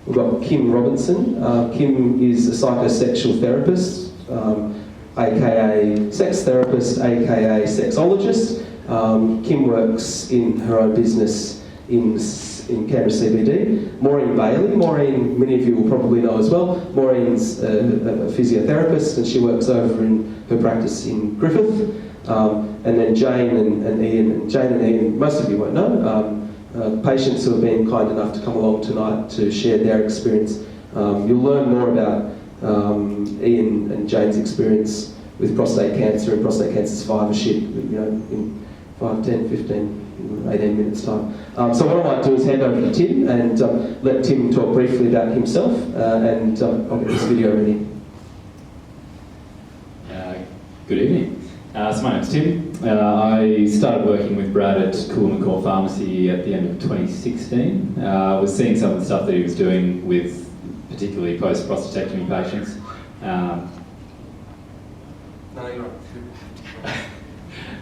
We've got Kim Robinson. Kim is a psychosexual therapist, aka sex therapist, aka sexologist. Kim works in her own business in Canberra CBD. Maureen Bailey. Maureen, many of you will probably know as well. Maureen's a physiotherapist, and she works over in her practice in Griffith. And then Jane and Ian. And Jane and Ian, most of you won't know. Patients who have been kind enough to come along tonight to share their experience. You'll learn more about Ian and Jane's experience with prostate cancer and prostate cancer survivorship, in 5, 10, 15, 18 minutes time. So what I might do is hand over to Tim and let Tim talk briefly about himself, and I'll get this video ready. Good evening. So my name's Tim. I started working with Brad at Cooleman Court Pharmacy at the end of 2016. Was seeing some of the stuff that he was doing with particularly post-prostatectomy patients. No, you're right.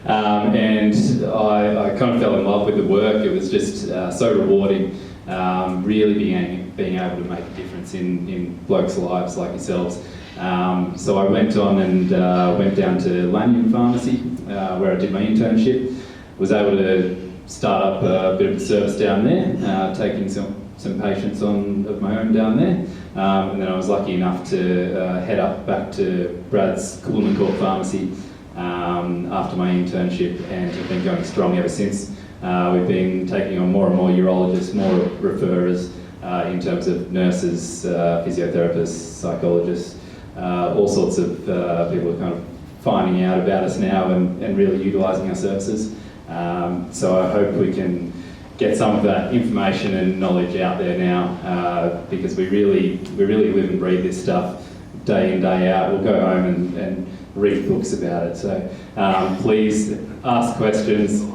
And I kind of fell in love with the work. It was just so rewarding, really being able to make a difference in blokes' lives like yourselves. So I went on and went down to Lanyon Pharmacy, where I did my internship. Was able to start up a bit of a service down there, taking some patients on of my own down there. And then I was lucky enough to head up back to Brad's Cooleman Court Pharmacy after my internship, and have been going strong ever since. We've been taking on more and more urologists, more referrers in terms of nurses, physiotherapists, psychologists. All sorts of people are kind of finding out about us now and really utilising our services. So I hope we can get some of that information and knowledge out there now, because we really live and breathe this stuff day in, day out. We'll go home and read books about it. So please ask questions.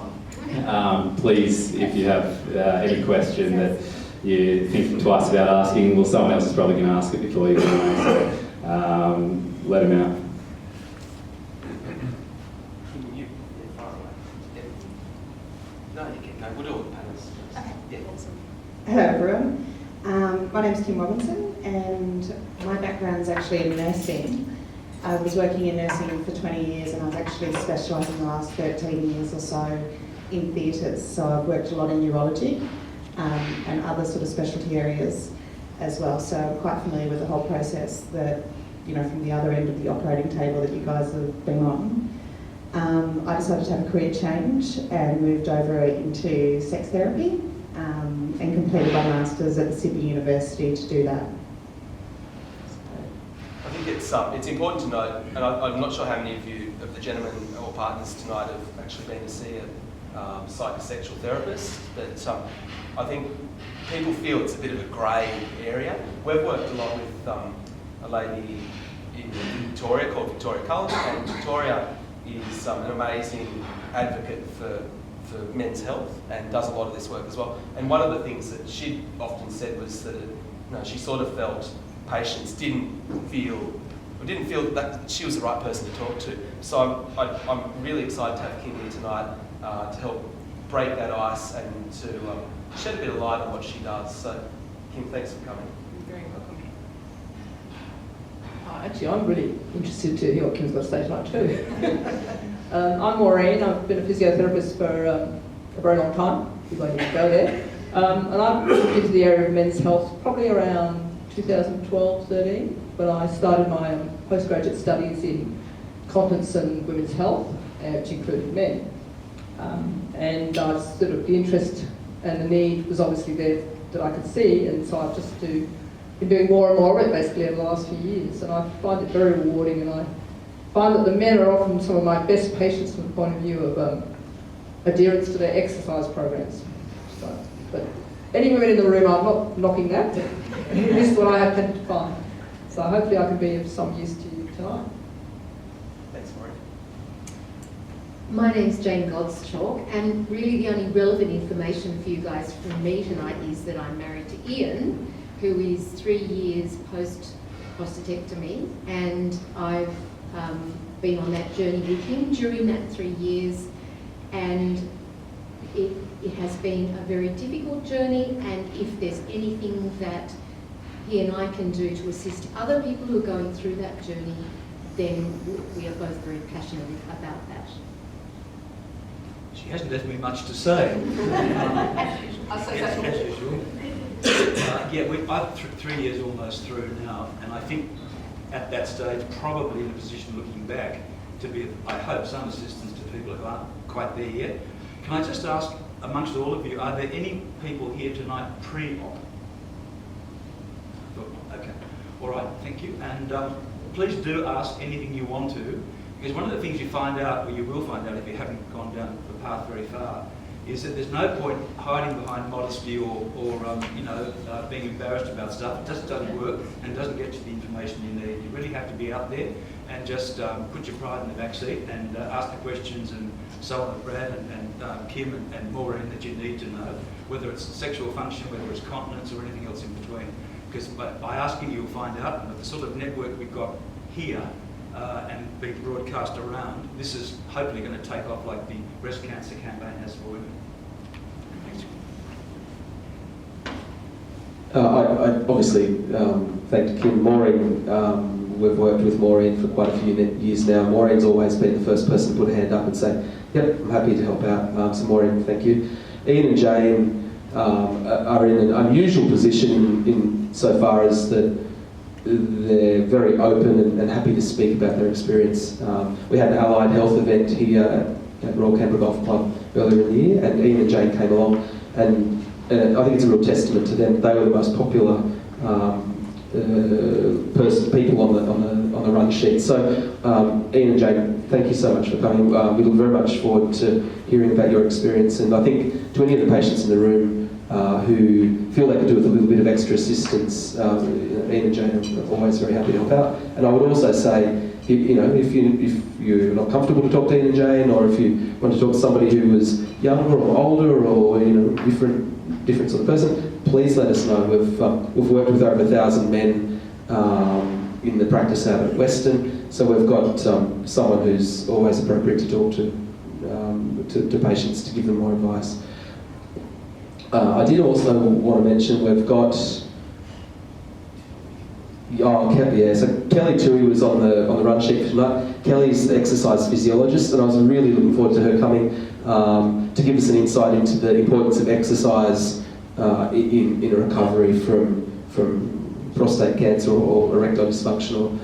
Please, if you have any question that you're thinking twice about asking, well, someone else is probably going to ask it before you anyway. So, let him out. Hello everyone, my name is Kim Robinson, and my background is actually in nursing. I was working in nursing for 20 years, and I've actually specialised in the last 13 years or so in theatres. So I've worked a lot in urology and other sort of specialty areas as well. So I'm quite familiar with the whole process that, from the other end of the operating table that you guys have been on. I decided to have a career change and moved over into sex therapy, and completed my Masters at Sydney University to do that. I think it's important to note, and I'm not sure how many of you, of the gentlemen or partners tonight, have actually been to see a psychosexual therapist, but I think people feel it's a bit of a grey area. We've worked a lot with a lady in Victoria called Victoria College, and Victoria is an amazing advocate for men's health and does a lot of this work as well. And one of the things that she often said was that she sort of felt patients didn't feel that she was the right person to talk to. So I'm really excited to have Kim here tonight to help break that ice and to shed a bit of light on what she does. So Kim, thanks for coming. You're very welcome. Actually, I'm really interested to hear what Kim's got to say tonight too. I'm Maureen. I've been a physiotherapist for a very long time. We're going to go there. And I've moved into the area of men's health probably around 2012-13, when I started my postgraduate studies in continence and women's health, which included men. And I sort of, the interest and the need was obviously there that I could see, and so I've just been doing more and more of it basically over the last few years, and I find it very rewarding, and I find that the men are often some of my best patients from the point of view of adherence to their exercise programs. So, but any women in the room, I'm not knocking that. This is what I have tended to find. So hopefully I can be of some use to you tonight. Thanks, Maureen. My name's Jane Godschalk, and really the only relevant information for you guys from me tonight is that I'm married to Ian, who is 3 years post-prostatectomy, and I've been on that journey with him during that 3 years, and it has been a very difficult journey, and if there's anything that he and I can do to assist other people who are going through that journey, then we are both very passionate about that. She hasn't left me much to say. I say that's as usual. I'm 3 years almost through now, and I think at that stage, probably in a position looking back, to be, I hope, some assistance to people who aren't quite there yet. Can I just ask, amongst all of you, are there any people here tonight pre-op? Okay, all right, thank you. And please do ask anything you want to, because one of the things you find out, or you will find out if you haven't gone down the path very far, is that there's no point hiding behind modesty or being embarrassed about stuff. It just doesn't work and doesn't get you the information you need. You really have to be out there and just put your pride in the back seat and ask the questions and so on with Brad and Kim and Maureen that you need to know, whether it's sexual function, whether it's continence or anything else in between. Because by asking you'll find out, and with the sort of network we've got here and being broadcast around, this is hopefully going to take off like the breast cancer campaign has for women. Thanks. I obviously thanked Kim. Maureen, we've worked with Maureen for quite a few years now. Maureen's always been the first person to put a hand up and say, yep, I'm happy to help out. So Maureen, thank you. Ian and Jane are in an unusual position in so far as that they're very open and happy to speak about their experience. We had an allied health event here at Royal Canberra Golf Club earlier in the year, and Ian and Jane came along, and I think it's a real testament to them. They were the most popular people on the run sheet. So Ian and Jane, thank you so much for coming. We look very much forward to hearing about your experience, and I think to any of the patients in the room who feel they could do with a little bit of extra assistance, Ian and Jane are always very happy to help out. And I would also say, if you're not comfortable to talk to Ian and Jane, or if you want to talk to somebody who was younger or older or different sort of person, please let us know. We've worked with over 1,000 men in the practice out at Western, so we've got someone who's always appropriate to talk to patients to give them more advice. I did also want to mention we've got so Kelly Tui was on the run sheet for tonight. Kelly's the exercise physiologist, and I was really looking forward to her coming to give us an insight into the importance of exercise in a recovery from prostate cancer or erectile dysfunction or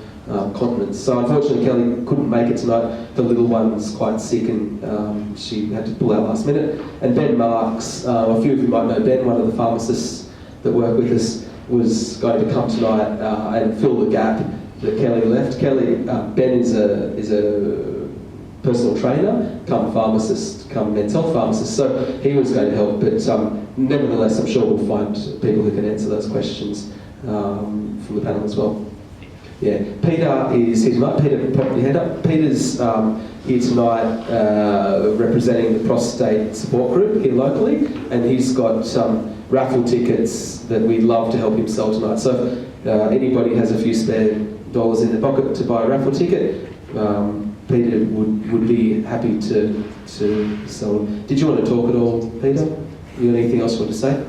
continence. So unfortunately Kelly couldn't make it tonight. The little one's quite sick and she had to pull out last minute. And Ben Marks, a few of you might know Ben, one of the pharmacists that work with us, was going to come tonight and fill the gap that Kelly left. Ben is a personal trainer, come pharmacist, come Mens Health pharmacist, so he was going to help, but nevertheless I'm sure we'll find people who can answer those questions from the panel as well. Yeah, Peter is here tonight. Peter, pop your hand up. Peter's here tonight representing the prostate support group here locally, and he's got some raffle tickets that we'd love to help him sell tonight. So anybody has a few spare dollars in their pocket to buy a raffle ticket, Peter would be happy to sell them. Did you want to talk at all, Peter? You got anything else you want to say?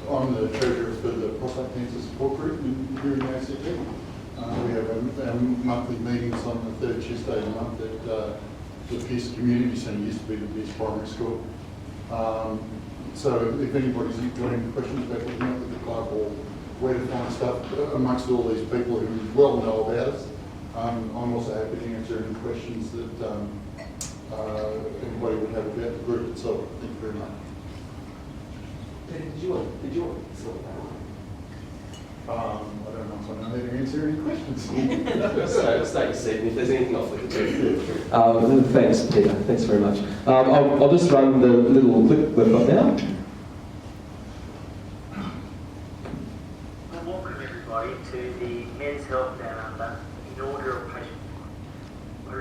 I'm the treasurer for the prostate cancer support group here in the ACT. We have our monthly meetings on the third Tuesday of the month at the Pierce Community Centre, used to be the Pierce Primary School. So if anybody's got any questions about looking up with the club or where to find stuff amongst all these people who well know about us, I'm also happy to answer any questions that anybody would have about the group itself. Thank you very much. Did you want to sell I don't know if I'm going to answer any questions. Stay your seat, and if there's anything else we can do. Thanks, Peter. Thanks very much. I'll just run the little clip we've got now.